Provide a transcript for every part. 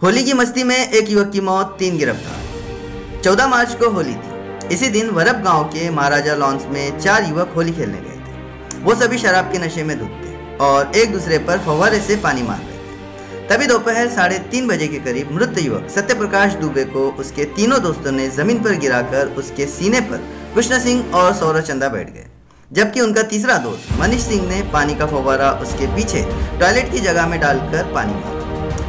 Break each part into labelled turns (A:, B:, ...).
A: होली की मस्ती में एक युवक की मौत, 3 गिरफ्तार। 14 मार्च को होली थी। इसी दिन वरब गांव के महाराजा लॉन्स में 4 युवक होली खेलने गए थे। वो सभी शराब के नशे में धुत थे और एक दूसरे पर फव्वारे से पानी मार रहे थे। तभी दोपहर 3:30 बजे के करीब मृत युवक सत्यप्रकाश दुबे को उसके तीनों दोस्तों ने जमीन पर गिराकर उसके सीने पर कृष्णा सिंह और सौरभ चंदा बैठ गए, जबकि उनका तीसरा दोस्त मनीष सिंह ने पानी का फव्वारा उसके पीछे टॉयलेट की जगह में डालकर पानी मारा,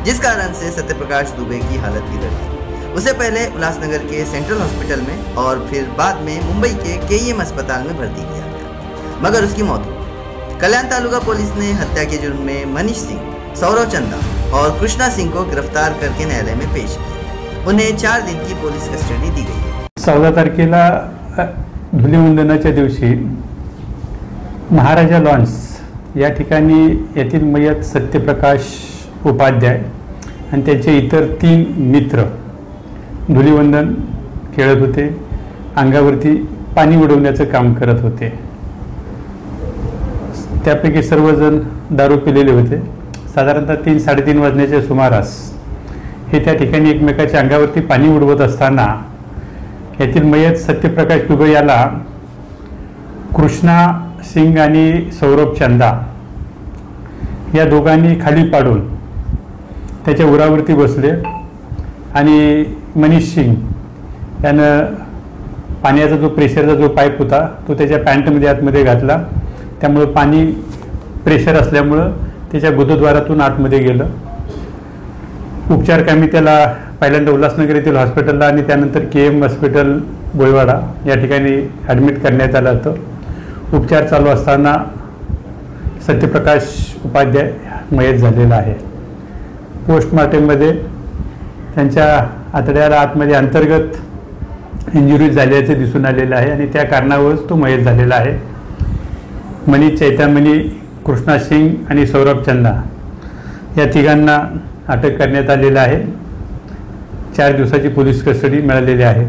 A: जिस कारण से सत्यप्रकाश दुबे की हालत बिगड़ गई। उसे पहले उल्लासनगर के सेंट्रल हॉस्पिटल में और फिर बाद में मुंबई के केईएम अस्पताल में भर्ती किया गया, मगर उसकी मौत हो गई। कल्याण तालुका पुलिस ने हत्या के जुर्म में मनीष सिंह, सौरभ चंदा और कृष्णा सिंह को गिरफ्तार करके न्यायालय में पेश किया। उन्हें 4 दिन की पुलिस कस्टडी दी गई।
B: 14 तारखेला धुलीवंदनाच्या दिवशी महाराजा लॉन्स या ठिकाणी येथील मयत सत्यप्रकाश उपाध्याय आणि त्यांचे इतर 3 मित्र धुलीवंदन खेळत होते, अंगावरती पाणी उडवण्याचं काम करत होते। त्यापैकी सर्वजण दारू पिलेले होते। साधारणतः 3-3:30 वाजण्याच्या सुमारास हे त्या ठिकाणी एकमेकाच्या अंगावरती पाणी उडवत असताना येथील मयत सत्यप्रकाश दुबे याला कृष्णा सिंग आणि सौरभ चंदा या दोघांनी खाली पाडून त्याच्या उरावरती बसले आणि मनीष सिंग यानं पाण्याचा जो प्रेशरचा जो पाईप होता तो त्याच्या पॅन्टमध्ये आतमध्ये घातला। त्यामुळे पाणी प्रेशर असल्यामुळं त्याच्या गुदद्वारातून आतमध्ये गेलं। उपचारकामी त्याला पहिल्यांदा उल्हासनगर येथील हॉस्पिटलला आणि त्यानंतर केएम हॉस्पिटल बोईवाडा या ठिकाणी ॲडमिट करण्यात आलं होतं। उपचार चालू असताना सत्यप्रकाश उपाध्याय मयत झालेला आहे। पोस्टमॉर्टममध्ये त्यांच्या आतड्याला आतमध्ये अंतर्गत इंजुरी झाल्याचे दिसून आलेलं आहे आणि त्या कारणावरच तो मयत झालेला आहे। मनीष चैतामणी, कृष्णा सिंग आणि सौरभ चंदा या तिघांना अटक करण्यात आलेलं आहे। 4 दिवसाची पोलीस कस्टडी मिळालेली आहे।